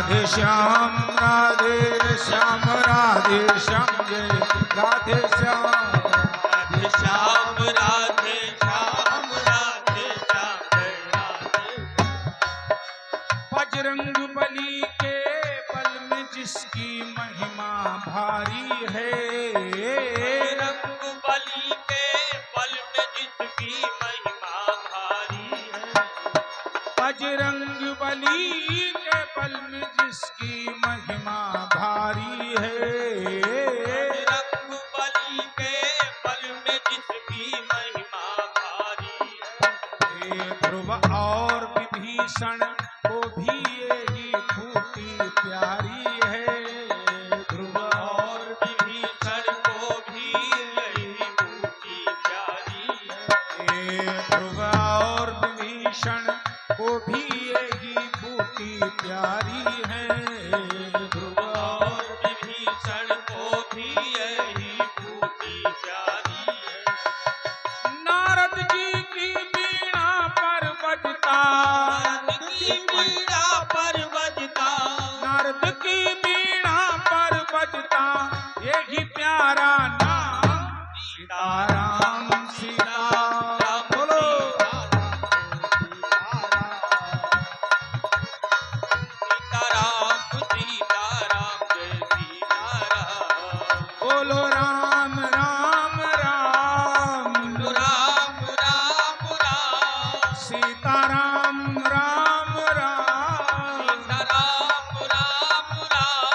राधे श्याम राधे श्याम जय राधे श्याम राधे श्याम राधे श्याम राधे श्याम जय राधे। बजरंग बली के बल में जिसकी महिमा भारी है, बजरंग बली के बल में जिसकी महिमा भारी है, बजरंग बली के बल में जिसकी महिमा भारी है, बजरंग बली के बल में जिसकी महिमा भारी है। ये ध्रुव और विभीषण को भी यही खूटी प्यारी है, ध्रुव और विभीषण को भी यही खूटी प्यारी है। ये ध्रुव और विभीषण को भी यही खूटी प्यारी है, ध्रुव और विभीषण को भी यही खूटी प्यारी है। नारद जी की बीणा पर बजता, नारद की बीणा पर बजता, नारद की बीणा पर बजता यही प्यारा नाम सीताराम सीताराम बोलो, सीताराम सीताराम जय सीताराम। बोलो राम राम राम बोलो राम राम राम, सीताराम राम राम सीताराम राम राम,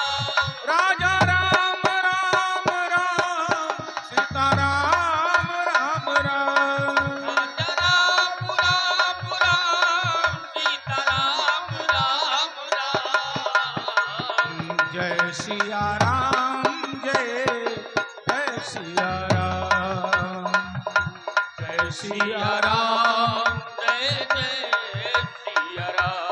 राजा राम राम राम सीताराम राम राम राजा राम राम राम, सीताराम राम राम। जय सिया राम जय जय सिया राम जय सिया राम जय जय सिया राम।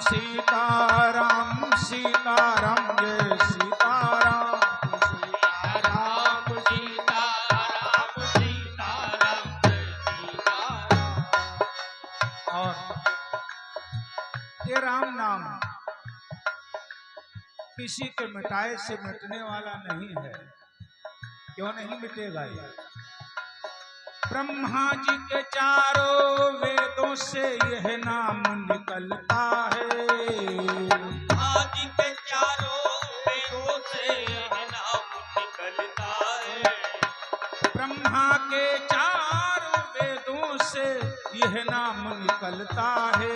सीताराम सीताराम सीताराम जय सीताराम सीताराम सीताराम सीताराम जय सीताराम। और ये राम नाम किसी के मिटाए से मिटने वाला नहीं है। क्यों नहीं मिटेगा ये? ब्रह्मा जी के चारों वेदों से यह नाम निकलता है, आज के चारों वेदों से यह नाम निकलता है। ब्रह्मा के चारों वेदों से यह नाम निकलता है,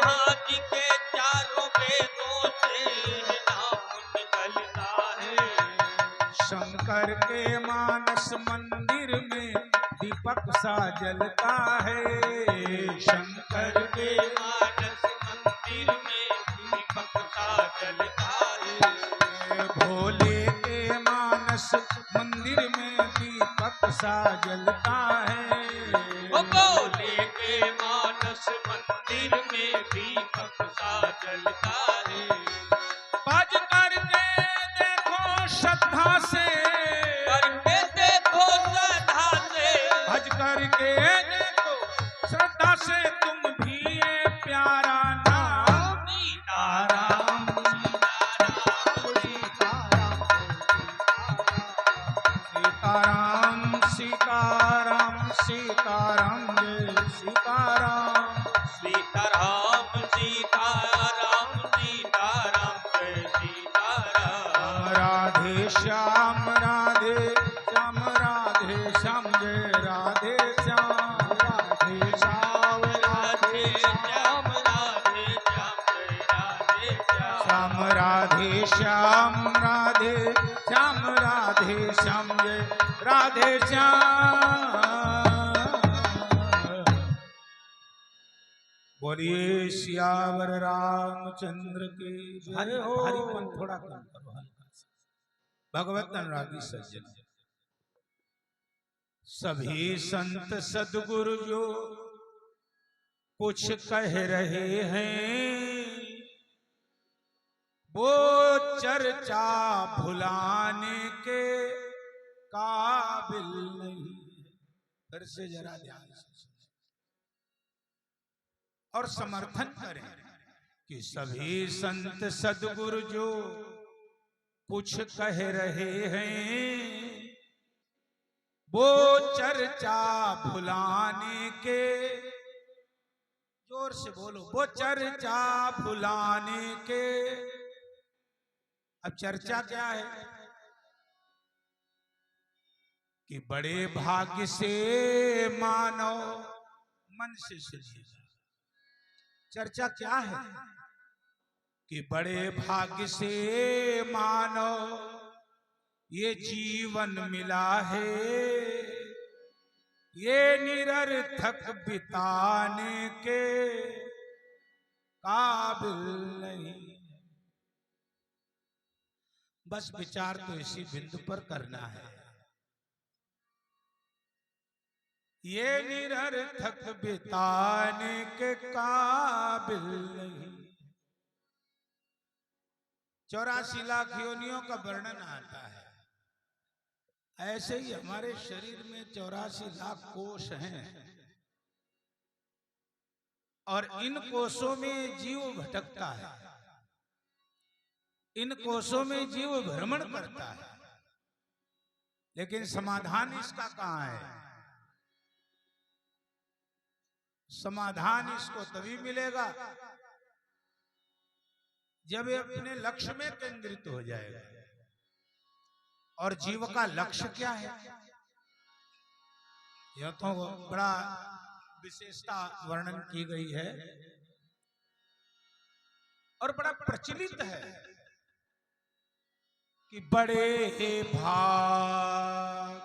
आज के चारों वेदों से यह नाम निकलता है। शंकर के मानस मंदिर में दीपक सा जलता है, शंकर के मानस मंदिर में दीपक सा जलता है। भोले के मानस मंदिर में दीपक सा जलता है, ओ भोले के मानस मंदिर में दीपक सा जलता है। भज करके देखो श्रद्धा से, करके देखो श्रद्धा से, भज करके देखो श्रद्धा से तुम भी ये प्यारा नाम सीताराम सीताराम सीताराम सीताराम जय सीताराम सीताराम सीताराम सीताराम जय सीताराम। राधे श्याम राधे श्याम राधे श्याम जय राधे श्याम राधे श्याम राधे श्याम राधे श्याम जय राधे श्याम। श्याम राधे श्याम राधे श्याम राधे श्याम जय राधे श्याम। बोलिए सियावर रामचंद्र के जय हो। हरिपन थोड़ा कम करो हल्का सा। भगवत अनुरागी सज्जन सभी संत सदगुरु जो कुछ कह रहे हैं वो चर्चा भुलाने के काबिल नहीं। फिर से जरा ध्यान से और समर्थन करें। कि सभी संत सदगुरु जो कुछ कह रहे हैं वो चर्चा भुलाने के, जोर से बोलो, वो चर्चा भुलाने के। अब चर्चा क्या है कि बड़े भाग्य से मानव, मन से सुनिएगा, चर्चा क्या है कि बड़े भाग्य से मानव ये जीवन मिला है, ये निरर्थक बिताने के काबिल नहीं। बस विचार तो इसी बिंदु पर करना है, ये निरर्थक बिताने के काबिल नहीं। 84 लाख योनियों का वर्णन आता है। ऐसे ही हमारे शरीर में 84 लाख कोष हैं और इन कोषों में जीव भटकता है, इन कोषों में जीव भ्रमण करता है, लेकिन समाधान इसका कहां है? समाधान इसको तभी मिलेगा जब ये अपने लक्ष्य में केंद्रित हो जाएगा। और जीव का लक्ष्य क्या है? यह तो बड़ा विशेषता वर्णन की गई है और बड़ा प्रचलित है कि बड़े भाग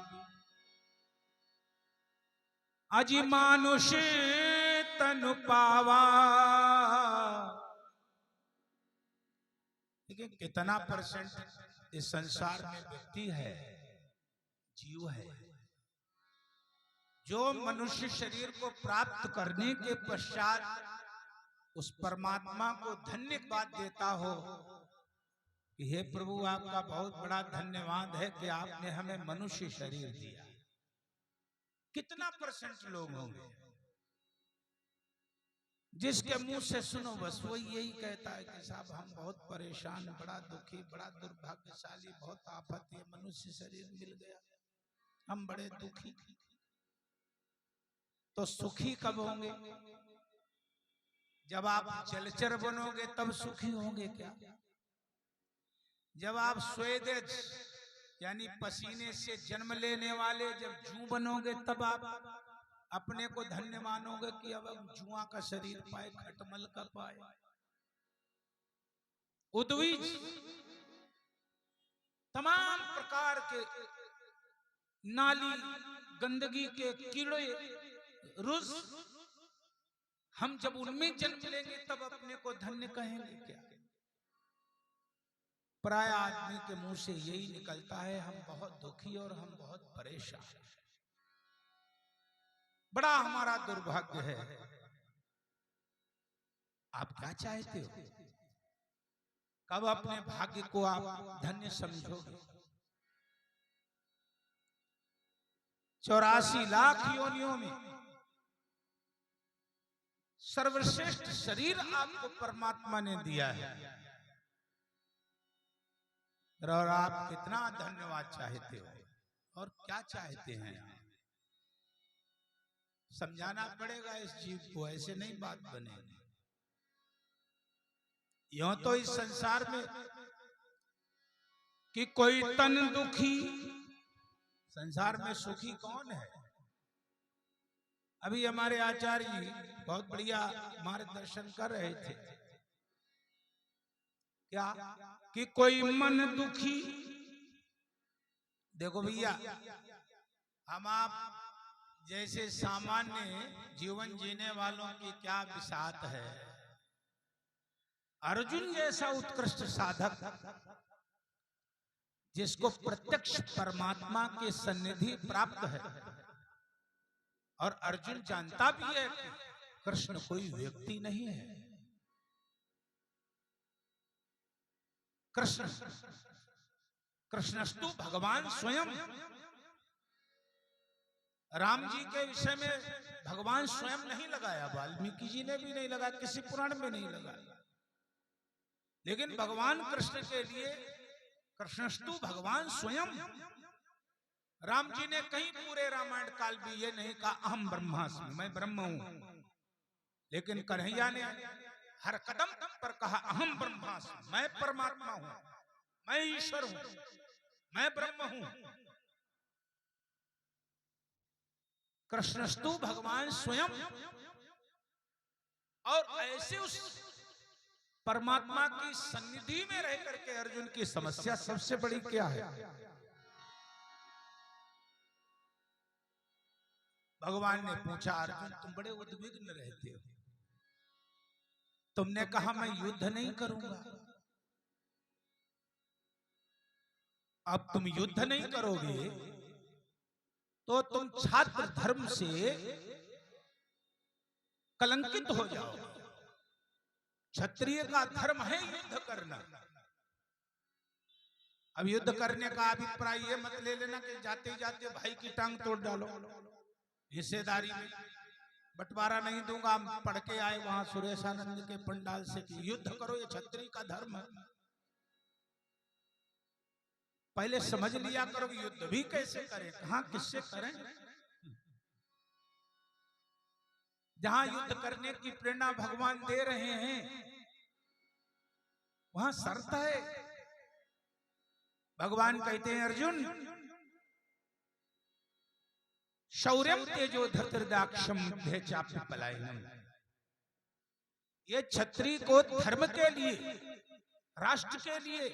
अजी मानुष तनु पावा। देखिए कितना % इस संसार में व्यक्ति है, जीव है, जो मनुष्य शरीर को प्राप्त करने के पश्चात उस परमात्मा को धन्यवाद देता हो कि हे प्रभु आपका बहुत बड़ा धन्यवाद है कि आपने हमें मनुष्य शरीर दिया। कितना % लोग होंगे जिसके मुंह से सुनो बस वो यही कहता है कि साहब हम बहुत परेशान, बड़ा दुखी, बड़ा दुर्भाग्यशाली, बहुत आफत, ये मनुष्य शरीर मिल गया, हम बड़े दुखी। तो सुखी कब होंगे? जब आप जलचर बनोगे तब सुखी होंगे क्या? जब आप स्वेदेज यानी पसीने से जन्म लेने वाले जब जू बनोगे तब आप अपने को धन्य मानोगे कि अब जुआ का शरीर पाए, खटमल का पाए। उद्वीज तमाम प्रकार के नाली गंदगी के कीड़े रुस, हम जब उनमें जन्म लेंगे तब अपने को धन्य कहेंगे क्या? प्राय आदमी के मुंह से यही निकलता है, हम बहुत दुखी और हम बहुत परेशान, बड़ा हमारा दुर्भाग्य है। आप क्या चाहते हो? कब अपने भाग्य को आप धन्य समझोगे? 84 लाख योनियों में सर्वश्रेष्ठ शरीर आपको परमात्मा ने दिया है और आप कितना धन्यवाद चाहते हो और क्या चाहते हैं? समझाना पड़ेगा इस जीव को, ऐसे नहीं बात बनेगी। यूं तो इस संसार में कि कोई तन दुखी, संसार में सुखी कौन है? अभी हमारे आचार्य जी बहुत बढ़िया मार्गदर्शन कर रहे थे क्या कि कोई मन दुखी। देखो भैया, हम आप जैसे सामान्य जीवन जीने वालों की क्या विसात है। अर्जुन जैसा उत्कृष्ट साधक जिसको प्रत्यक्ष परमात्मा के सन्निधि प्राप्त है, और अर्जुन जानता भी है कि कृष्ण कोई व्यक्ति नहीं है, कृष्णस्तु भगवान स्वयं। राम जी के विषय में भगवान स्वयं नहीं लगाया, वाल्मीकि जी ने भी नहीं लगाया, किसी पुराण में नहीं लगाया। लेकिन भगवान कृष्ण के लिए कृष्णस्तु भगवान स्वयं, राम जी ने कहीं पूरे रामायण काल भी ये नहीं कहा अहम ब्रह्मास्मि, मैं ब्रह्म हूं, लेकिन कन्हैया ने हर कदम पर कहा अहम ब्रह्मास्मि, मैं परमात्मा हूं, मैं ईश्वर हूं, मैं ब्रह्म हूं। कृष्णस्तु भगवान स्वयं, और ऐसे उस परमात्मा की सन्निधि में रह करके अर्जुन की समस्या सबसे बड़ी क्या है? भगवान ने पूछा, अर्जुन तुम बड़े उद्विग्न रहते हो, तुमने कहा मैं युद्ध नहीं करूंगा, अब तुम युद्ध नहीं करोगे तो तुम छात्र धर्म से कलंकित हो जाओगे। क्षत्रिय का धर्म है युद्ध करना। अब युद्ध करने का अभिप्राय ये मत ले लेना कि जाते जाते भाई की टांग तोड़ डालो, हिस्सेदारी में बंटवारा नहीं दूंगा। हम पढ़ के आए वहां सुरेशानंद के पंडाल से कि युद्ध करो, ये क्षत्रिय का धर्म है। पहले समझ लिया करो कि युद्ध भी कैसे करें, कहां किससे करें। जहां युद्ध करने की प्रेरणा भगवान दे रहे हैं वहां शर्त है। भगवान कहते हैं अर्जुन शौर्यम तेजो धृतराक्षम युद्धे चाप्य पलायनम, ये क्षत्रिय को धर्म के लिए, राष्ट्र के लिए,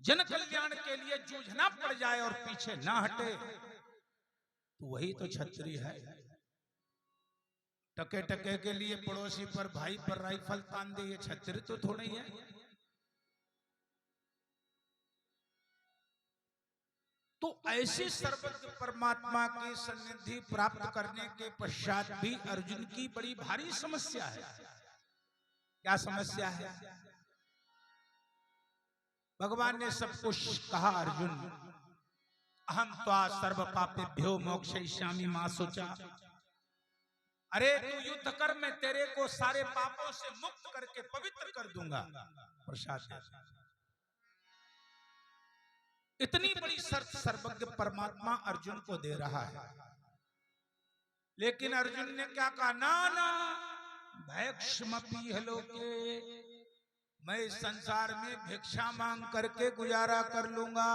जन कल्याण के लिए जूझना पड़ जाए और पीछे ना हटे तो वही तो क्षत्रिय है। टके टके के लिए पड़ोसी पर, भाई पर राइफल तान दे, ये क्षत्रिय तो थोड़ा ही है। तो ऐसे सर्वज्ञ परमात्मा की सन्निधि प्राप्त करने के पश्चात भी अर्जुन की बड़ी भारी समस्या है। क्या समस्या है? भगवान ने सब कुछ कहा, अर्जुन अहम त्वा सर्व पापेभ्यो मोक्षयिष्यामि मा शुचा, अरे तू युद्ध कर, मैं तेरे को सारे पापों से मुक्त करके पवित्र कर दूंगा। प्रसाद इतनी बड़ी शर्त सर्वज्ञ परमात्मा अर्जुन को दे रहा है, लेकिन अर्जुन ने क्या कहा? नाना भैक्षमपि लोके, मैं इस संसार में भिक्षा मांग करके गुजारा कर लूंगा।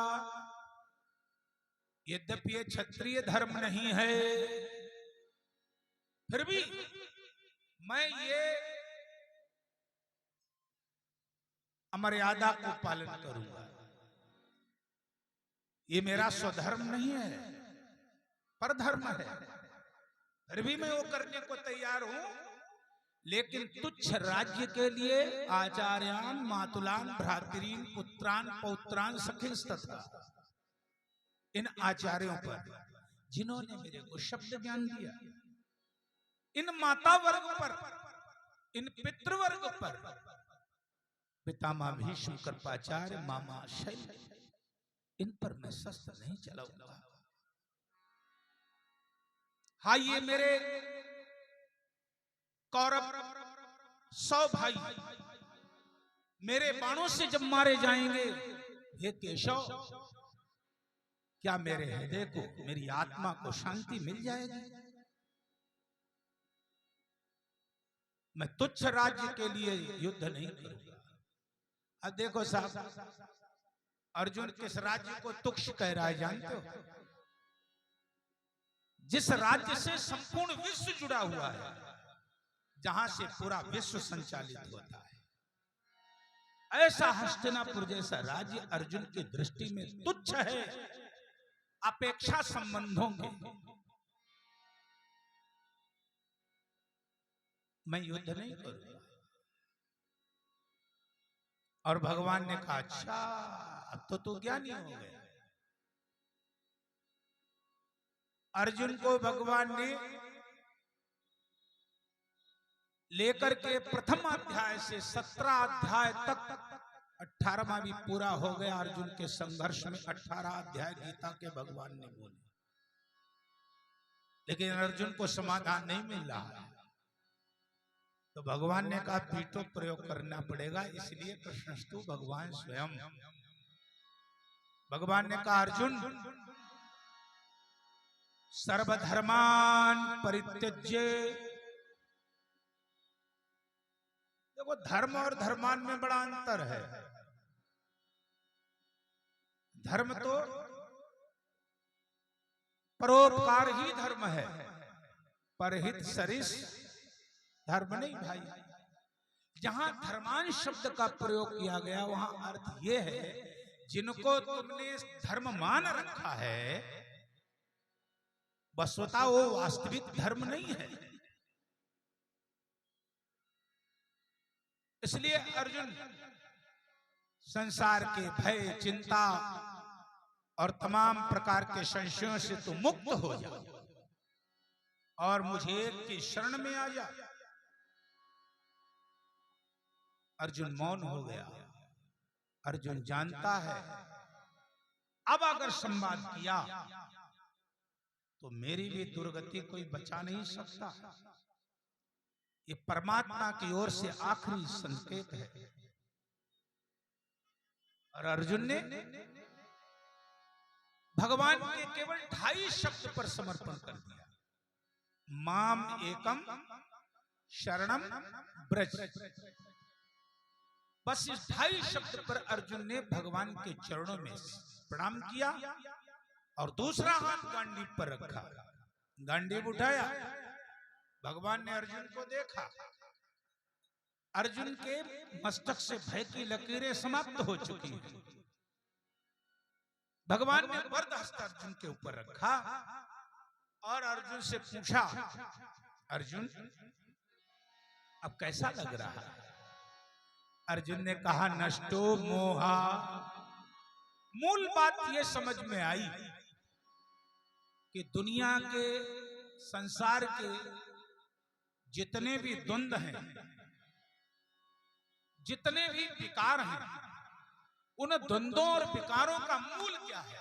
यद्यपि ये क्षत्रिय धर्म नहीं है, फिर भी मैं ये अमर्यादा को पालन करूंगा। ये मेरा स्वधर्म नहीं है, परधर्म है, फिर भी मैं वो करने को तैयार हूं। लेकिन तुच्छ राज्य के लिए आचार्यान मातुलान भ्रातरीन पुत्रान पौत्रान सखिंस्तथा, इन आचार्यों पर जिन्होंने मेरे को शब्द ज्ञान दिया, इन माता वर्ग पर, इन पितृवर्ग पर, पितामह भीष्म कृपाचार्य मामा शैल, इन पर मैं शस्त्र नहीं चलाऊंगा। हाँ, ये मेरे कौरव 100 भाई मेरे बाणों से जब मारे जाएंगे, हे केशव, क्या मेरे हृदय को, मेरी आत्मा को शांति मिल जाएगी? मैं तुच्छ राज्य के लिए युद्ध नहीं करूंगा। अब देखो साहब, अर्जुन किस राज्य को तुच्छ कह रहा है जानते हो? जिस राज्य से संपूर्ण विश्व जुड़ा हुआ है, जहां से पूरा विश्व संचालित होता है, ऐसा हस्तिनापुर जैसा राज्य अर्जुन की दृष्टि में तुच्छ है अपेक्षा संबंधों के। मैं युद्ध नहीं करूंगा। और भगवान ने कहा, अच्छा अब तो तू ज्ञानी हो गया। अर्जुन को भगवान ने लेकर के प्रथम अध्याय से 17 अध्याय तक, 18वां भी पूरा हो गया अर्जुन के संघर्ष में। 18 अध्याय गीता के भगवान ने बोले, लेकिन अर्जुन को समाधान नहीं मिल रहा। तो भगवान ने कहा पीठो प्रयोग करना पड़ेगा, इसलिए कृष्णस्तु भगवान स्वयं। भगवान ने कहा अर्जुन सर्वधर्मान परित्यज्य। देखो धर्म और धर्मान में बड़ा अंतर है। धर्म तो परोपकार ही धर्म है, परहित सरिस धर्म नहीं भाई। जहां धर्मान शब्द का प्रयोग किया गया वहां अर्थ यह है जिनको तुमने धर्म मान रखा है वस्तुतः वो वास्तविक धर्म नहीं है। इसलिए अर्जुन संसार के भय चिंता और तमाम प्रकार के संशयों से तू मुक्त हो जा और मुझे एक की शरण में आ जा। अर्जुन मौन हो गया। अर्जुन जानता है अब अगर संवाद किया तो मेरी भी दुर्गति कोई बचा नहीं सकता। ये परमात्मा की ओर से आखिरी संकेत है। और अर्जुन ने भगवान के केवल 2.5 शब्द पर समर्पण कर दिया। माम एकम शरणम ब्रज। बस इस 2.5 शब्द पर अर्जुन ने भगवान के चरणों में प्रणाम किया और दूसरा हाथ गांडीव पर रखा। गांडीव उठाया, भगवान ने अर्जुन को देखा। अर्जुन के मस्तक से भय की लकीरें समाप्त हो चुकी हैं। भगवान ने वरद हस्त अर्जुन के ऊपर रखा और अर्जुन से पूछा अर्जुन अब कैसा लग रहा है? अर्जुन ने कहा नष्टो मोहा। मूल बात यह समझ में आई कि दुनिया के संसार के जितने भी द्वंद्व हैं, जितने भी विकार हैं, उन द्वंद्वों और विकारों का मूल क्या है?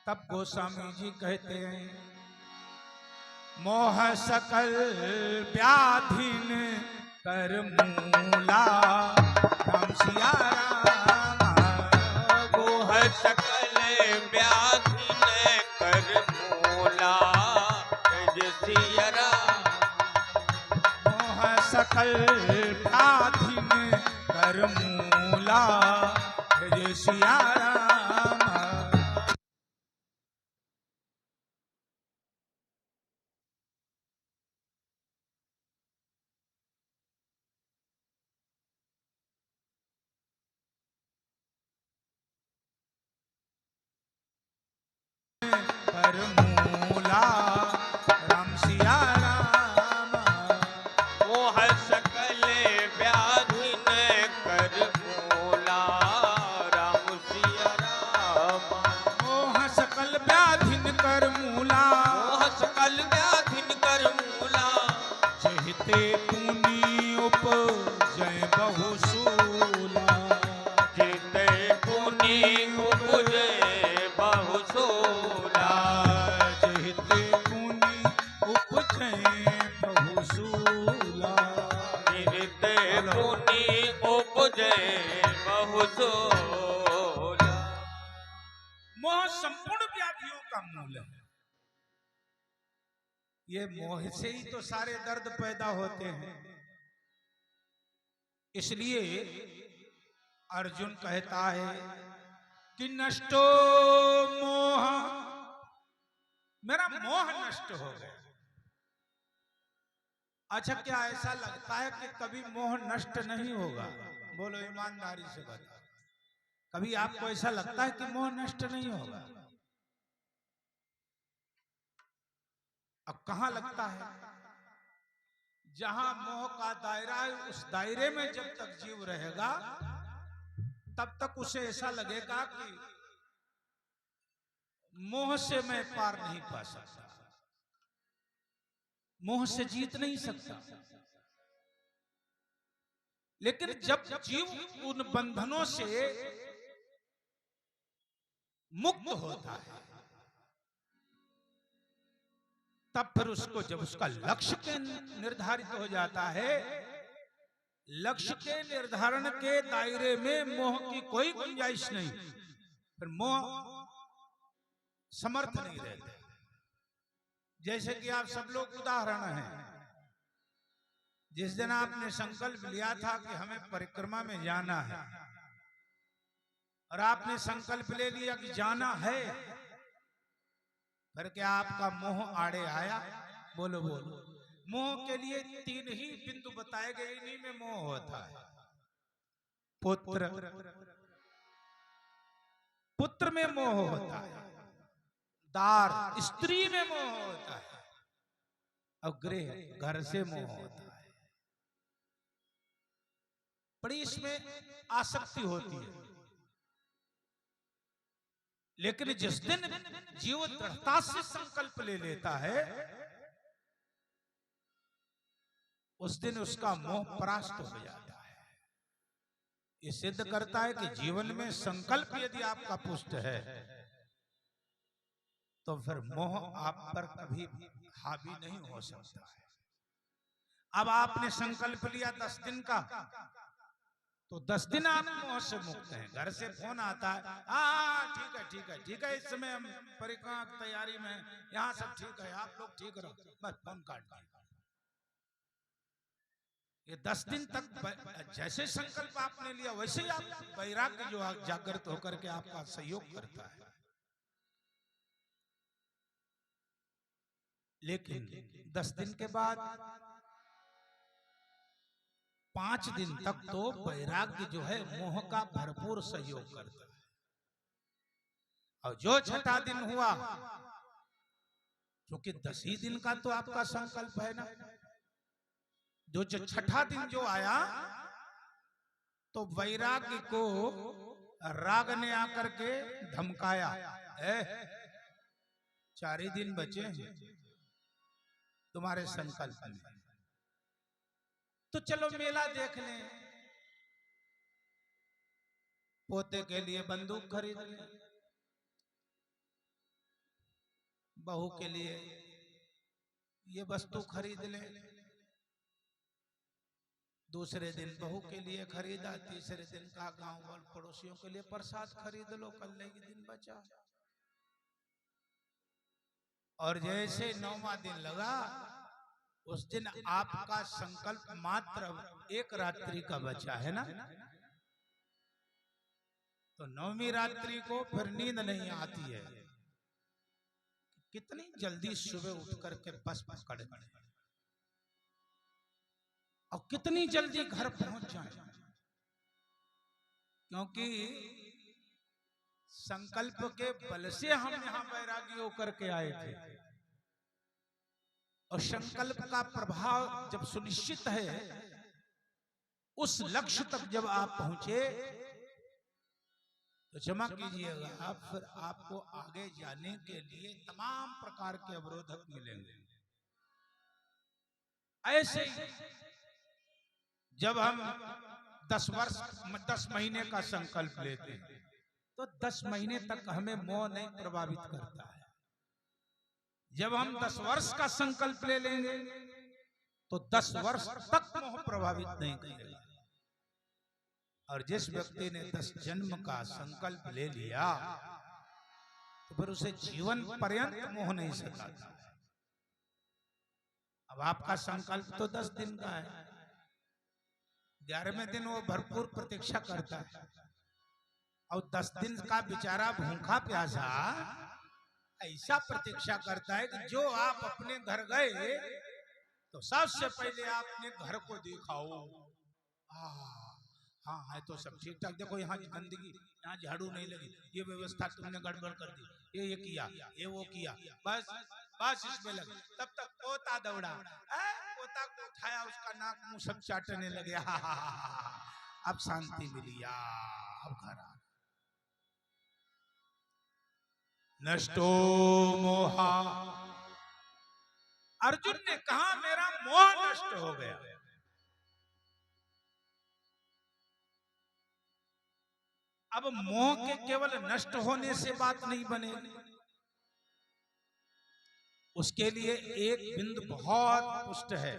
तब गोस्वामी जी कहते हैं मोह सकल व्याधिन कर मूला राम सिया राम। मोह सकल व्याधिन कर मूला जय सिया राम। मोह सकल व्याधिन कर मूला जय सिया राम। कर मूला राम सिया राम। मोह सकल व्याधिन कर मूला राम सिया राम। मोह सकल व्याधिन कर मूला। मोह सकल व्याधिन कर मूला जहिते पुनि उपजय बहुसूला। जिते पुनि उपजे बहुसूला। जहिते पुनि उपजय बहुसूला। जिते पुनि उपजे बहुसूला। मोह संपूर्ण व्याधियों का मूल है। ये मोह से ही तो सारे दर्द पैदा होते हैं। इसलिए अर्जुन कहता है कि नष्टो मोह, मेरा मोह नष्ट हो गया। अच्छा क्या ऐसा लगता है कि कभी मोह नष्ट नहीं होगा? बोलो ईमानदारी से बता, कभी आपको ऐसा लगता है कि मोह नष्ट नहीं होगा? अब कहां लगता है? जहां मोह का दायरा है उस दायरे में जब तक जीव रहेगा तब तक उसे ऐसा लगेगा कि मोह से मैं पार नहीं पा सकता, मोह से जीत नहीं सकता। लेकिन जब जीव उन बंधनों से मुक्त होता है तब फिर उसको जब उसका लक्ष्य के निर्धारित हो जाता है, लक्ष्य के निर्धारण के दायरे में मोह की कोई गुंजाइश नहीं, फिर मोह समर्थ नहीं रहता। जैसे कि आप सब लोग उदाहरण हैं, जिस दिन आपने संकल्प लिया था कि हमें परिक्रमा में जाना है और आपने संकल्प ले लिया कि जाना है, फिर क्या आपका मोह आड़े आया? बोलो बोलो। मोह के लिए 3 ही बिंदु बताए गए, इन्हीं में मोह होता है। पुत्र, पुत्र में मोह होता है, दार स्त्री में मोह होता है, और गृह घर से मोह होता है। बड़ी इसमें आसक्ति होती है। लेकिन जिस दिन जीव दृढ़ता से संकल्प ले लेता है, उस दिन उसका मोह परास्त हो जाता है। ये सिद्ध करता है कि जीवन में संकल्प यदि आपका पुष्ट है, तो फिर मोह आप पर कभी हावी नहीं हो सकता है। अब आपने संकल्प लिया 10 दिन का, तो 10 दिन आप मोह से मुक्त हैं। घर से फोन आता है, हाँ ठीक है ठीक है ठीक है, इस समय हम परिक्रमा की तैयारी में, यहाँ सब ठीक है, आप लोग ठीक रहो, बस फोन काट दिया। ये 10 दिन तक जैसे संकल्प आपने लिया वैसे ही आप वैराग्य जो जागृत होकर के आपका सहयोग करता है। लेकिन 10 दिन के बाद 5 दिन तक तो वैराग्य जो है मोह का भरपूर सहयोग करता है। और जो छठा दिन हुआ, क्योंकि 10 ही दिन का तो आपका संकल्प है ना, जो छठा दिन जो आया, तो वैराग्य को राग ने आकर के धमकाया, 4 ही दिन बचे हैं तुम्हारे संकल्प में, तो चलो मेला देख लें, पोते के लिए बंदूक खरीद लें, बहू के लिए ये वस्तु खरीद लें। दूसरे दिन बहू के लिए खरीदा, तीसरे दिन का गांव वाले पड़ोसियों के लिए प्रसाद खरीद लो, कल ही दिन बचा। और जैसे 9वां दिन लगा, उस दिन आपका संकल्प मात्र 1 रात्रि का बचा है ना, तो 9वीं रात्रि को फिर नींद नहीं आती है। कितनी जल्दी सुबह उठ करके बस पकड़ और कितनी जल्दी घर पहुंच जाए, क्योंकि संकल्प के बल से हम यहाँ वैरागी होकर के आए थे। और संकल्प का प्रभाव जब सुनिश्चित है, उस लक्ष्य तक जब आप पहुंचे, तो क्षमा कीजिएगा, आप फिर आपको आगे जाने के लिए तमाम प्रकार के अवरोधक मिलेंगे। ऐसे ही जब हम 10 महीने का संकल्प लेते हैं, तो 10 महीने तक हमें मोह नहीं प्रभावित करता है। जब हम 10 वर्ष का संकल्प ले लेंगे, तो 10 वर्ष तक मोह प्रभावित नहीं करेगा। और जिस व्यक्ति ने 10 जन्म का संकल्प ले लिया, तो फिर उसे जीवन पर्यंत मोह नहीं सताता। अब आपका संकल्प तो 10 दिन का है, 11वें दिन वो भरपूर प्रतीक्षा करता है, और 10 दिन का बेचारा भूखा प्यासा ऐसा प्रतीक्षा करता है कि जो आप अपने घर गए, तो सबसे पहले आपने घर को दिखाओ। हाँ है तो सब ठीक ठाक, देखो यहाँ गंदगी, यहाँ झाड़ू नहीं लगी, ये व्यवस्था तुमने गड़बड़ कर दी, ये किया, ये वो किया, बस बस इसमें लगे। तब तक पोता दौड़ा, पोता को उठाया, उसका नाक मुंह सब चाटने लगे, अब शांति मिली, अब घर आ। नष्टो मोहा, अर्जुन ने कहा मेरा मोह नष्ट हो गया। अब मोह के केवल नष्ट होने से बात नहीं बनेगी, उसके लिए एक बिंदु बहुत पुष्ट है।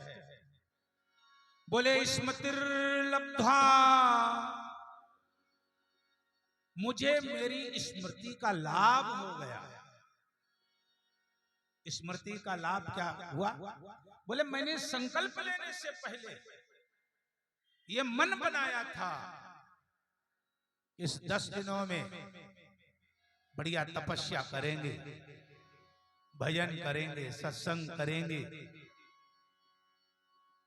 बोले स्मृतिर्लब्ध्वा, मुझे मेरी स्मृति का लाभ हो गया। स्मृति का लाभ क्या हुआ? बोले मैंने संकल्प लेने से पहले ये मन बनाया था, इस 10 दिनों में बढ़िया तपस्या करेंगे, भजन करेंगे, सत्संग करेंगे,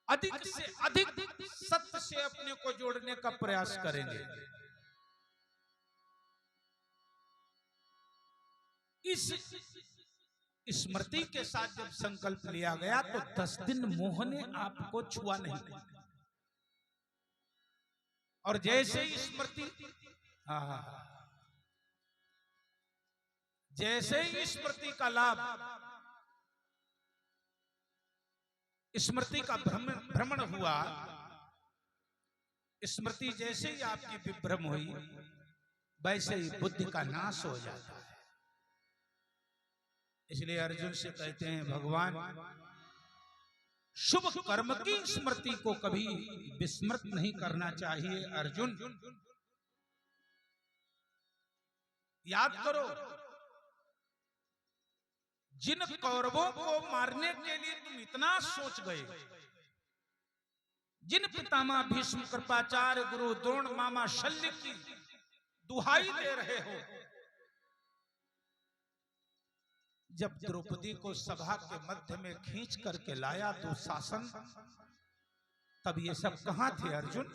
अधिक से अधिक सत्य से अपने को जोड़ने का प्रयास करेंगे। इस स्मृति के साथ जब संकल्प लिया गया तो 10 दिन मोह ने आपको छुआ नहीं। और जैसे ही स्मृति, जैसे ही स्मृति का लाभ, स्मृति का भ्रमण हुआ, स्मृति जैसे ही आपकी विभ्रम हुई, वैसे ही बुद्धि का नाश हो जाता है। इसलिए अर्जुन से कहते हैं भगवान, शुभ कर्म की स्मृति को कभी विस्मृत नहीं करना चाहिए। अर्जुन याद करो, जिन कौरवों को मारने के लिए तुम इतना सोच गए, जिन पितामह भीष्म, कृपाचार्य, गुरु द्रोण, मामा शल्य की दुहाई दे रहे हो, जब द्रौपदी को सभा के मध्य में खींच करके लाया तो शासन, तब ये सब कहां थे अर्जुन?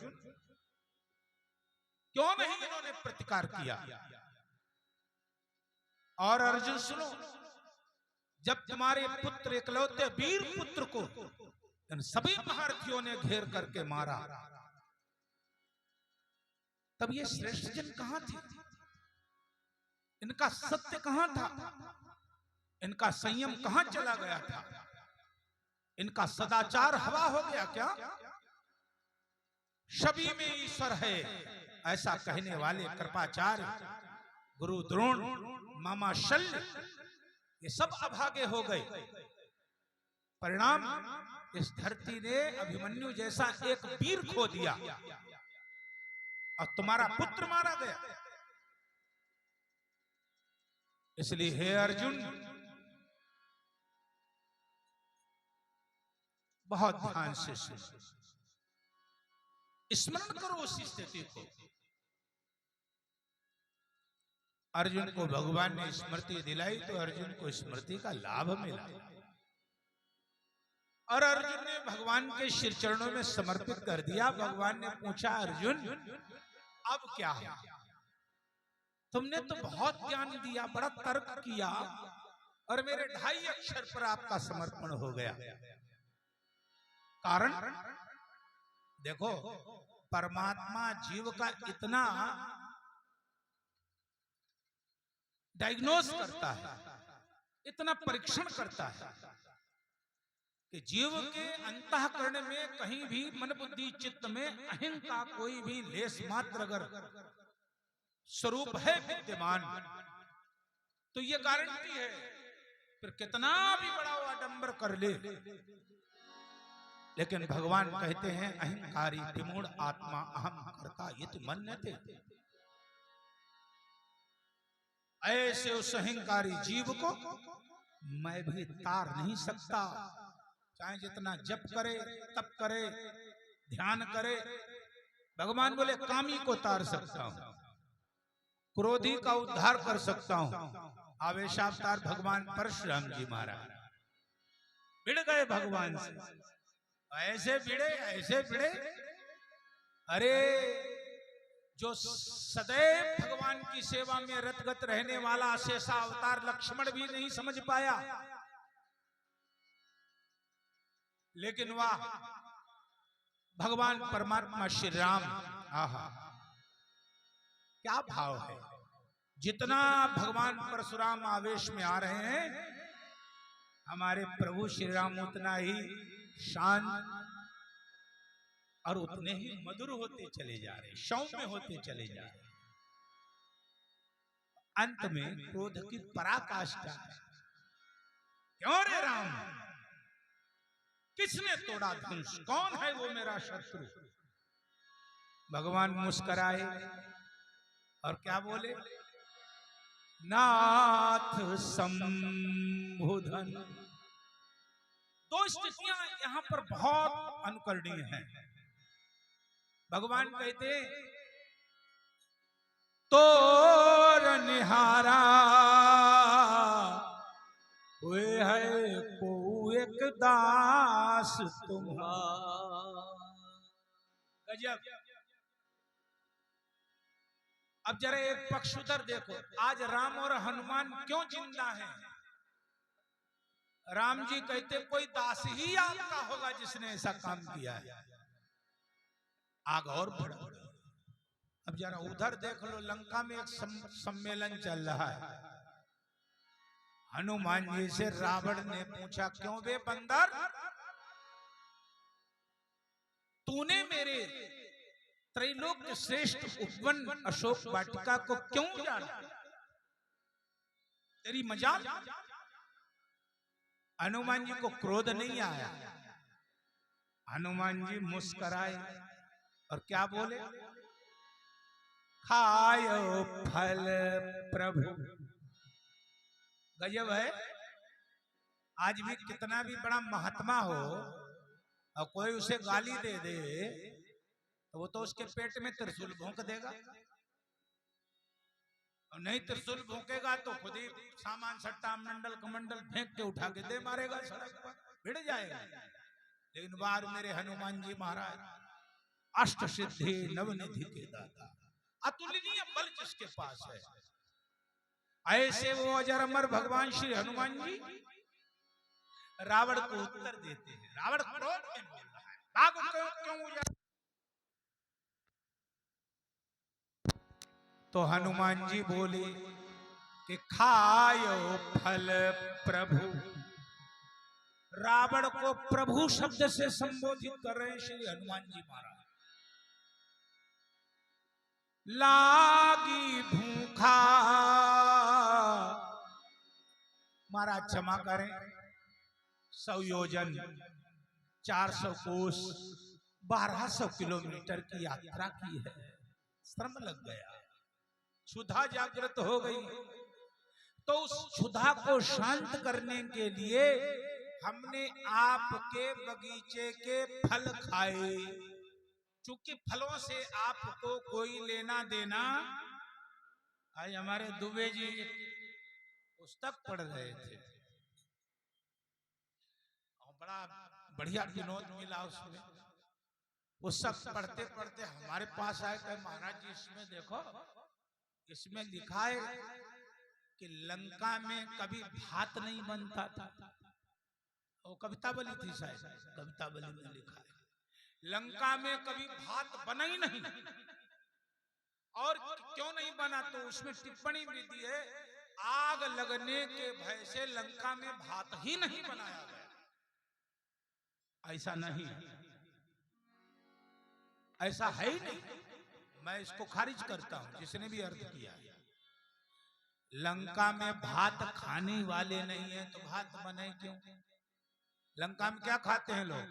क्यों नहीं इन्होंने प्रतिकार किया? और अर्जुन सुनो, जब तुम्हारे पुत्र एकलौते वीर पुत्र को इन सभी महारथियों ने घेर करके मारा, तब ये श्रेष्ठ जन कहां थे? इनका सत्य कहां था? इनका संयम कहां चला गया था? इनका सदाचार हवा हो गया क्या? सभी में ईश्वर है ऐसा कहने वाले कृपाचार्य, गुरु द्रोण, मामा शल्य, ये सब अभागे हो गए। परिणाम, इस धरती ने अभिमन्यु जैसा एक वीर खो दिया और तुम्हारा पुत्र मारा गया। इसलिए हे अर्जुन, बहुत ध्यान से सुनो, स्मरण करो उस स्थिति को। अर्जुन को भगवान ने स्मृति दिलाई तो अर्जुन को स्मृति का लाभ मिला, और अर्जुन ने भगवान के श्री चरणों में समर्पित कर दिया। भगवान ने पूछा, अर्जुन अब क्या है? तुमने तो बहुत ज्ञान दिया, बड़ा तर्क किया, और मेरे 2.5 अक्षर पर आपका समर्पण हो गया। कारण देखो, परमात्मा जीव का इतना डायग्नोस करता है, इतना परीक्षण करता है कि जीव के अंतःकरण में कहीं भी मन बुद्धि चित्त में अहं का कोई भी लेस मात्र अगर स्वरूप है विद्यमान, तो ये गारंटी है, फिर कितना भी बड़ा वो आडंबर कर ले, लेकिन भगवान कहते हैं अहंकारी विमूढ़ आत्मा अहम करता ये तो मन न थे। ऐसे उस अहंकारी जीव को मैं भी तार नहीं सकता, चाहे जितना जप करे, तप करे, ध्यान करे। भगवान बोले कामी को तार सकता हूं, क्रोधी का उद्धार कर सकता हूं। आवेशावतार भगवान परशुराम जी महाराज भिड़ गए भगवान से, ऐसे भिड़े। अरे जो सदैव भगवान की सेवा में रतगत रहने वाला शेषा अवतार लक्ष्मण भी नहीं समझ पाया, लेकिन वाह भगवान परमात्मा श्री राम, आहा क्या भाव है। जितना भगवान परशुराम आवेश में आ रहे हैं, हमारे प्रभु श्री राम उतना ही शांत और उतने ही मधुर होते चले जा रहे, सौम्य होते चले जा रहे। अंत में क्रोध की पराकाष्ठा है। क्यों रे राम, किसने तोड़ा धनुष, कौन है वो मेरा शत्रु? भगवान मुस्कुराए और क्या बोले, नाथ संबोधन। दो स्थितियां यहां पर बहुत अनुकरणीय हैं। भगवान कहते तोर निहारा हुए है को एक दास तुम्हारा। गजब। अब जरा एक पक्ष उधर देखो, आज राम और हनुमान क्यों जिंदा हैं? राम जी कहते कोई दास ही आपका होगा जिसने ऐसा काम किया है। आग और बढ़। अब जरा उधर देख लो, लंका में एक सम्मेलन चल रहा है। हनुमान जी से रावण ने पूछा, क्यों बे बंदर, तूने मेरे त्रैलोक के श्रेष्ठ उपवन अशोक वाटिका को क्यों उजाड़ा? तेरी मजाल? हनुमान जी को क्रोध नहीं आया। हनुमान जी मुस्कुराए और क्या बोले, खायो फल प्रभु। गजब है। आज भी कितना भी बड़ा महात्मा हो और कोई उसे गाली दे दे तो वो तो उसके पेट में त्रिशूल भोंक देगा, और नहीं त्रिशूल भोंकेगा तो खुद ही सामान सट्टा मंडल कमंडल फेंक के उठा के दे मारेगा, सड़क पर भिड़ जाएगा। लेकिन बार मेरे हनुमान जी महाराज अष्ट सिद्धि नवनिधि के दाता, अतुलनीय बल जिसके पास है, ऐसे वो अजर अमर भगवान श्री हनुमान जी रावण को उत्तर देते हैं। रावण क्रोध में बोल रहा है, भाग क्यों उजाड़? तो हनुमान जी बोले कि खायो फल प्रभु। रावण को प्रभु शब्द से संबोधित कर रहे हैं श्री हनुमान जी महाराज। लागी भूखा, महाराज क्षमा करें, 100 योजन 400 कोस 1200 किलोमीटर की यात्रा की है, श्रम लग गया, क्षुधा जागृत हो गई। तो उस क्षुधा को शांत करने के लिए हमने आपके बगीचे के फल खाए। चूंकि फलों से आपको कोई लेना देना, आज हमारे दुबे जी पुस्तक पढ़ रहे थे और बड़ा बढ़िया विनोद मिला उसमें। वो सब पढ़ते पढ़ते हमारे पास आए, कहे महाराज जी इसमें देखो, इसमें लिखा है कि लंका में कभी भात नहीं बनता था। वो कविता बली थी शायद, कविता बली में लिखा है लंका में कभी भात बना ही नहीं। और क्यों नहीं बना, तो उसमें टिप्पणी भी दी है, आग लगने के भय से लंका में भात ही नहीं बनाया गया। ऐसा नहीं, ऐसा है ही नहीं। मैं इसको खारिज करता हूं, जिसने भी अर्थ किया। लंका में भात खाने वाले नहीं है तो भात बने क्यों? लंका में क्या खाते हैं लोग?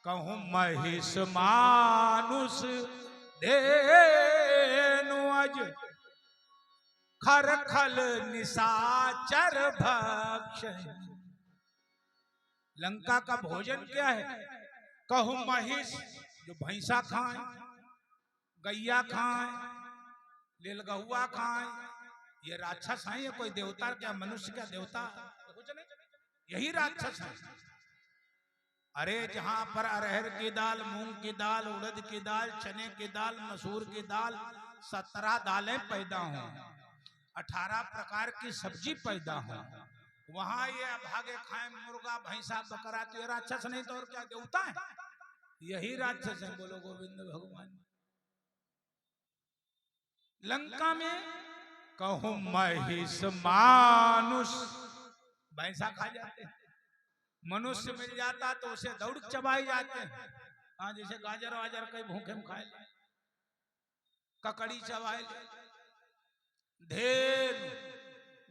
कहूं महिष मानुष देनु अज खरखल निशाचर भक्ष। लंका का भोजन क्या है? कहूं महिष, जो भैंसा खाएं, गैया खाएं, नीलगहुआ खाएं, ये राक्षस हैं? ये कोई देवता क्या? मनुष्य क्या देवता? कुछ नहीं, यही राक्षस है। अरे जहां पर अरहर की दाल, मूंग की दाल, उड़द की दाल, चने की दाल, मसूर की दाल, 17 दालें पैदा हों, 18 प्रकार की सब्जी पैदा हो, वहां ये भागे खाए मुर्गा भैंसा बकरा, तो ये राक्षस नहीं तो और क्या देवता है? यही राक्षस है। बोलो गोविंद भगवान। लंका में कहूं महिष मानुष, भैंसा खा जाते हैं। मनुष्य मिल जाता तो उसे दौड़ चबाई जाते हैं। हाँ, जैसे गाजर वाजर कई भूखे में खाए, ककड़ी चबाए, ढेर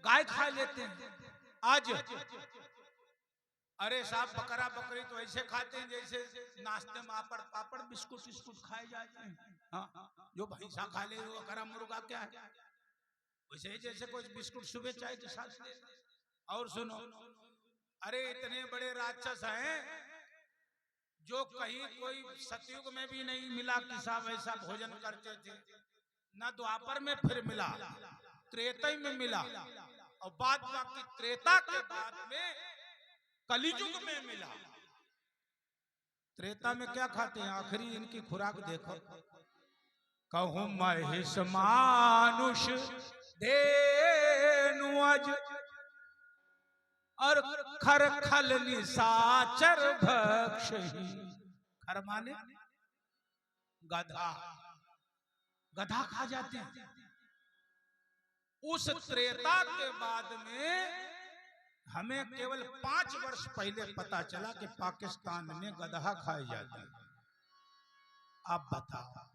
गाय खा लेते हैं। आज अरे साहब बकरा बकरी तो ऐसे खाते हैं जैसे नाश्ते में पापड़ पापड़ बिस्कुट बिस्कुट खाए जाते हैं। हाँ, जो भैंसा खा ले वो बकरा मुर्गा क्या है, वैसे ही जैसे कोई बिस्कुट सुबह चाय के साथ ले। और सुनो, अरे इतने बड़े राक्षस हैं जो कहीं कोई सतयुग में भी नहीं मिला कि साहब ऐसा भोजन करते थे, ना द्वापर में फिर मिला, त्रेता में मिला, और बाद बाकी त्रेता के बाद में कलियुग में मिला। त्रेता में क्या खाते हैं, आखिरी इनकी खुराक देखो, कहूं महिष मानुष देनुअज और खर खल निशाचर भक्ष। खर माने गधा, गधा खा जाते हैं। उस त्रेता के बाद में हमें केवल 5 वर्ष पहले पता चला कि पाकिस्तान में गधा खाए जाते हैं। आप बताओ,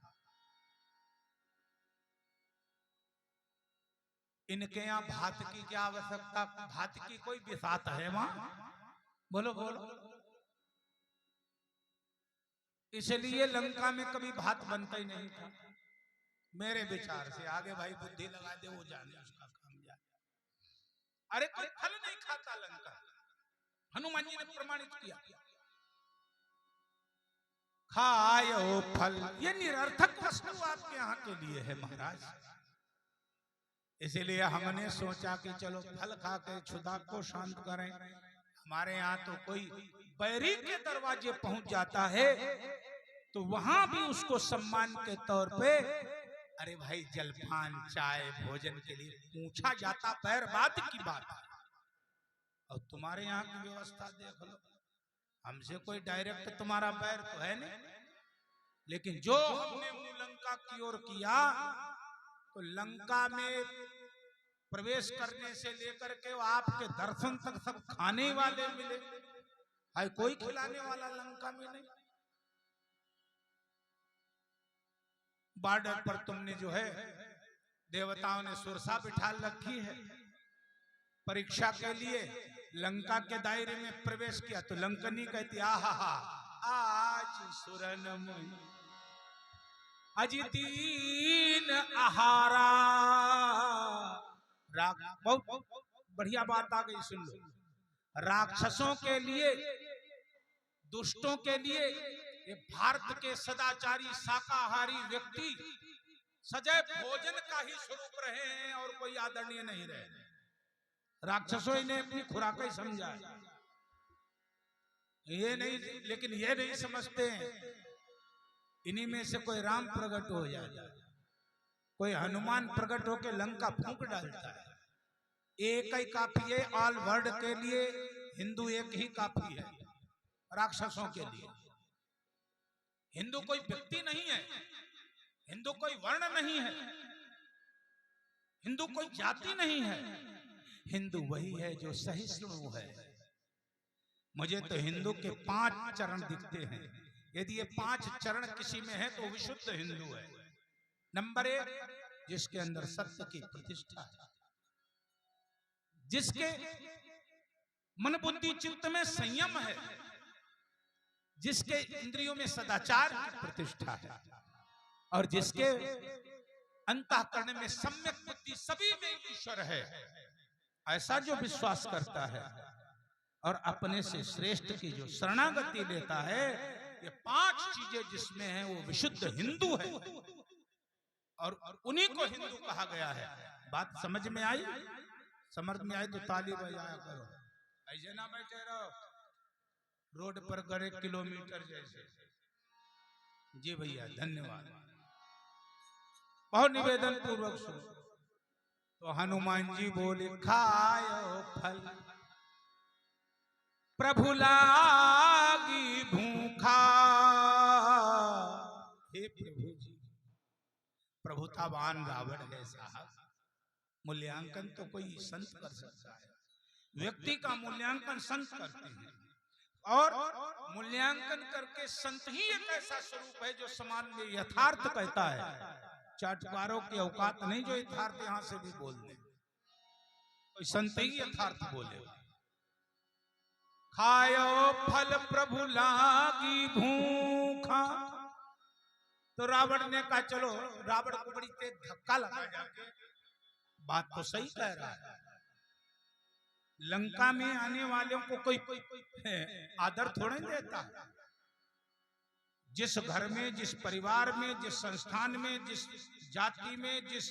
इनके यहाँ भात की क्या आवश्यकता, भात की कोई बिसात है वहां, बोलो बोलो। इसलिए लंका में कभी भात बनता ही नहीं था, मेरे विचार से। आगे भाई बुद्धि लगा दे, वो जाने उसका काम जाने। अरे कोई फल नहीं खाता लंका, हनुमान जी ने प्रमाणित किया। खायो फल, ये निरर्थक वस्तु आपके यहाँ के लिए है महाराज। इसीलिए हमने सोचा कि चलो फल खा के क्षुधा को शांत करें। हमारे यहाँ तो कोई बैरी के दरवाजे पहुंच जाता है तो वहां भी उसको सम्मान के तौर पे, अरे भाई जलपान चाय भोजन के लिए पूछा जाता, पैर बात की बात है। और तुम्हारे यहाँ की व्यवस्था देख लो, हमसे कोई डायरेक्ट तुम्हारा पैर तो है नहीं, लेकिन जो हमने मुंह लंका की ओर किया तो लंका में प्रवेश करने से लेकर के आपके दर्शन तक सब खाने वाले मिले, है कोई खिलाने वाला लंका में नहीं। बॉर्डर पर तुमने जो है देवताओं ने सुरसा बिठा रखी है परीक्षा के लिए। लंका के दायरे में प्रवेश किया तो लंकनी कहती आहा आज सुरन मुई अजितीन आहारा। बहुत बढ़िया बात आ गई, सुन लो। राक्षसों के लिए, दुष्टों के लिए ये भारत के सदाचारी शाकाहारी व्यक्ति सदैव भोजन का ही स्वरूप रहे हैं और कोई आदरणीय नहीं रहे। राक्षसों ने अपनी खुराक ही समझा है, ये नहीं, लेकिन ये नहीं समझते हैं इन्हीं में से कोई राम प्रकट हो जाता है, कोई हनुमान प्रकट होकर लंका फूंक डालता है। एक ही काफी है ऑल वर्ल्ड के लिए, हिंदू एक ही काफी है राक्षसों के लिए। हिंदू कोई व्यक्ति नहीं है, हिंदू कोई वर्ण नहीं है, हिंदू कोई जाति नहीं है, हिंदू वही है जो सहिष्णु है। मुझे तो हिंदू के 5 चरण दिखते हैं, यदि ये 5 चरण किसी में है तो विशुद्ध हिंदू है। नंबर 1, जिसके अंदर सत्य की प्रतिष्ठा है, जिसके मन बुद्धि चित्त में संयम है, जिसके इंद्रियों में सदाचार की प्रतिष्ठा है, और जिसके अंतःकरण में सम्यक बुद्धि, सभी में ईश्वर है, ऐसा जो विश्वास करता है और अपने से श्रेष्ठ की जो शरणागति लेता है, ये 5 चीजें जिसमें है वो विशुद्ध हिंदू है, और उन्हीं को हिंदू कहा गया है। बात समझ में आई? समझ में आई तो ताली बजाया करो, ऐसे ना बैठे रहो रोड पर गड़े किलोमीटर जैसे। जी भैया धन्यवाद, बहुत निवेदन पूर्वक सुनो। तो हनुमान जी बोले खायो फल प्रभु लागी भूखा। हे प्रभु जी, प्रभुतावान रावण है साहब, मूल्यांकन तो कोई संत कर सकता है, व्यक्ति का मूल्यांकन संत करते हैं, और मूल्यांकन करके संत ही एक ऐसा स्वरूप है जो समाज में यथार्थ कहता है। चाटुकारों की औकात नहीं जो यथार्थ यहां से भी बोल दे, कोई संत ही यथार्थ बोले। खायो फल प्रभु लागी भूखा। तो रावण ने कहा चलो, रावण को बड़ी तेज धक्का लगा जाके, बात तो सही कह रहा है, लंका में आने वालों को कोई आदर थोड़ा ही देता। जिस घर में, जिस परिवार में, जिस संस्थान में, जिस जाति में, जिस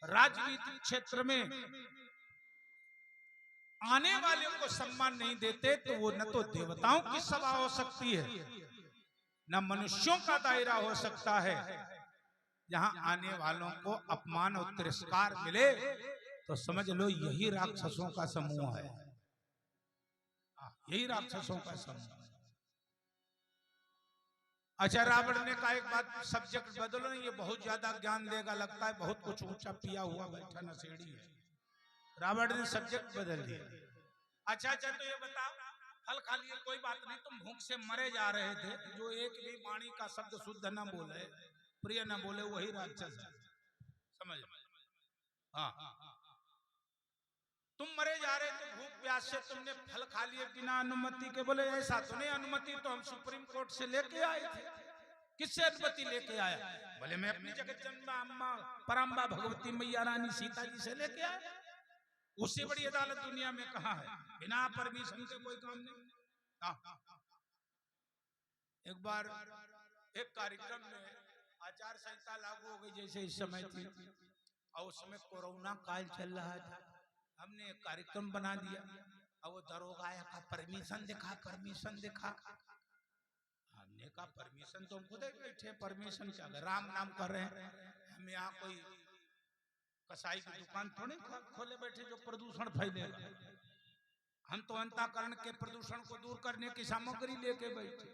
राजनीतिक क्षेत्र में आने वालों को सम्मान नहीं देते, तो वो न तो देवताओं की सभा हो सकती है, न मनुष्यों का दायरा हो सकता है। जहां आने वालों को अपमान और तिरस्कार मिले तो समझ लो यही राक्षसों का समूह है, यही राक्षसों का समूह। अच्छा, रावण ने कहा एक बात, सब्जेक्ट बदलो, ये बहुत ज्यादा ज्ञान देगा, लगता है बहुत कुछ ऊंचा पिया हुआ बैठा नशेड़ी है। रावण ने सब्जेक्ट बदल दिया। अच्छा, तो ये बताओ, फल खा लिए कोई बात नहीं, तुम भूख से मरे जा रहे थे, जो एक भी वाणी का शब्द शुद्ध न बोले, प्रिय न बोले, वही राक्षस है, समझ? हाँ, तुम मरे जा रहे थे भूख प्यास से, तुमने फल खा लिए बिना अनुमति के। बोले ऐसा तो नहीं, अनुमति तो हम सुप्रीम कोर्ट से लेके आए थे। किससे अनुमति लेके आया? बोले मैं अपनी जगत जन्मा अम्मा पराम्बा भगवती मैया रानी सीता जी से लेके आया। उससे बड़ी अदालत दुनिया में कहाँ है? बिना परमिशन के कोई काम नहीं। एक बार एक कार्यक्रम में आचार संहिता लागू हो गई, जैसे इस समय थी, और उस समय कोरोना काल चल रहा था। हमने एक कार्यक्रम बना दिया, और वो दरोगा आया का परमिशन दिखा, परमिशन दिखा। हमने कहा परमिशन तो हम खुद ही बैठे, परमिशन क्या, राम नाम कर रहे हैं हम, यहाँ कोई कसाई की दुकान थोड़ी खोले बैठे जो प्रदूषण फैलेगा। हम तो अंतःकरण के प्रदूषण को दूर करने की सामग्री लेके बैठे।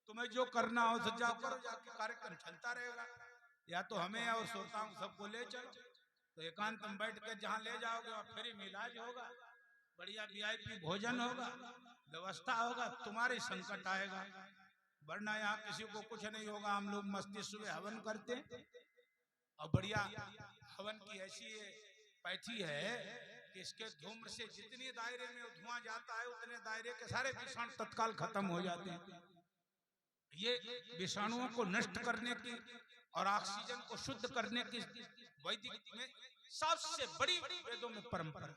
तुम्हें जो करना हो तो जाओ करो, जाके कार्यक्रम चलता रहेगा, या तो हमें और श्रोताओं सबको ले चलो। तो एकांत में बैठ के जहाँ ले जाओगे वहाँ फ्री में इलाज होगा, बढ़िया VIP भोजन होगा, व्यवस्था होगा, तुम्हारे संकट आएगा। वरना यहाँ किसी को कुछ नहीं होगा। हम लोग मस्ती सुबह हवन करते, और बढ़िया हवन की ऐसी पैठी है कि इसके धूम्र से जितनी दायरे में धुआं जाता है, उतने दायरे के सारे विषाणु तत्काल खत्म हो जाते हैं। ये विषाणुओं को नष्ट करने की और ऑक्सीजन को शुद्ध करने की वैदिक में सबसे बड़ी वेदों में परंपरा।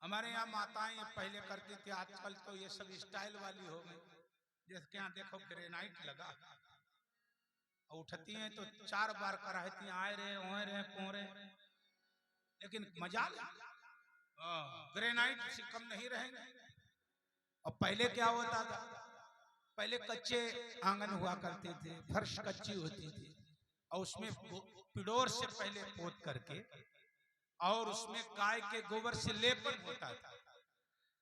हमारे यहाँ माताएं पहले करती थी, आजकल तो ये सब स्टाइल वाली हो गई। जिसके यहाँ देखो ग्रेनाइट लगा, और उठती हैं तो 4 बार कराती, आए रहे ओए रहे पोरे, लेकिन मजा ग्रेनाइट से कम नहीं रहेंगे। और पहले क्या होता था, पहले कच्चे आंगन हुआ करते थे, फर्श कच्ची होती थी, और उसमें पिडोर से पहले पोत करके, और उसमें गाय के गोबर से लेपन होता था।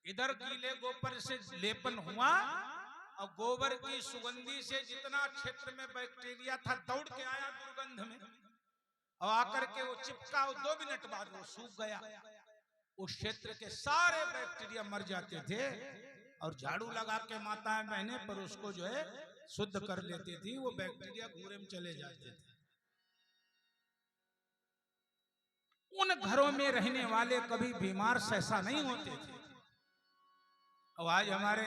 इधर गीले गोबर से लेपन हुआ, और गोबर की सुगंधी से जितना क्षेत्र में बैक्टीरिया था दौड़ के आया दुर्गंध में, और आकर के वो चिपका, 2 मिनट बाद वो सूख गया। उस क्षेत्र के सारे बैक्टीरिया मर जाते थे, और झाड़ू लगा के माताएं बहने पर उसको जो है शुद्ध कर लेती थी। वो बैक्टीरिया घूरे में चले जाते थे। उन घरों में रहने वाले कभी बीमार सहसा नहीं होते थे। और आज हमारे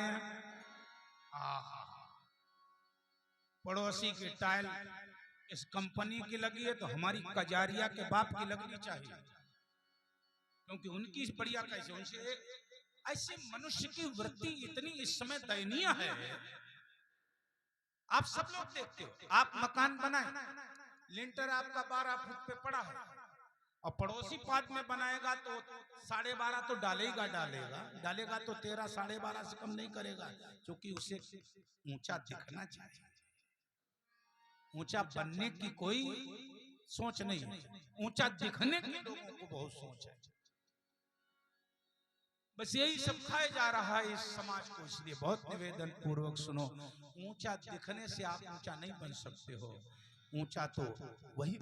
पड़ोसी की टाइल इस कंपनी की लगी है, तो हमारी कजारिया के बाप की लगनी चाहिए, क्योंकि उनकी बढ़िया कैसे, उनसे ऐसे मनुष्य की वृत्ति इतनी इस समय दयनीय है। आप सब लोग देखते हो, आप मकान बनाए, लिंटर आपका 12 फुट पे पड़ा है, और पड़ोसी पाद में बनाएगा तो 12.5 तो डालेगा तो 13 12.5 से कम नहीं करेगा, क्योंकि उसे ऊंचा दिखना चाहिए। ऊंचा बनने की कोई सोच नहीं, ऊंचा दिखने की लोगों को बहुत सोच है। बस यही सब खाया जा रहा है इस समाज को। इसलिए बहुत निवेदन पूर्वक सुनो, ऊंचा दिखने से आप ऊंचा नहीं बन सकते हो। ऊंचा तो वही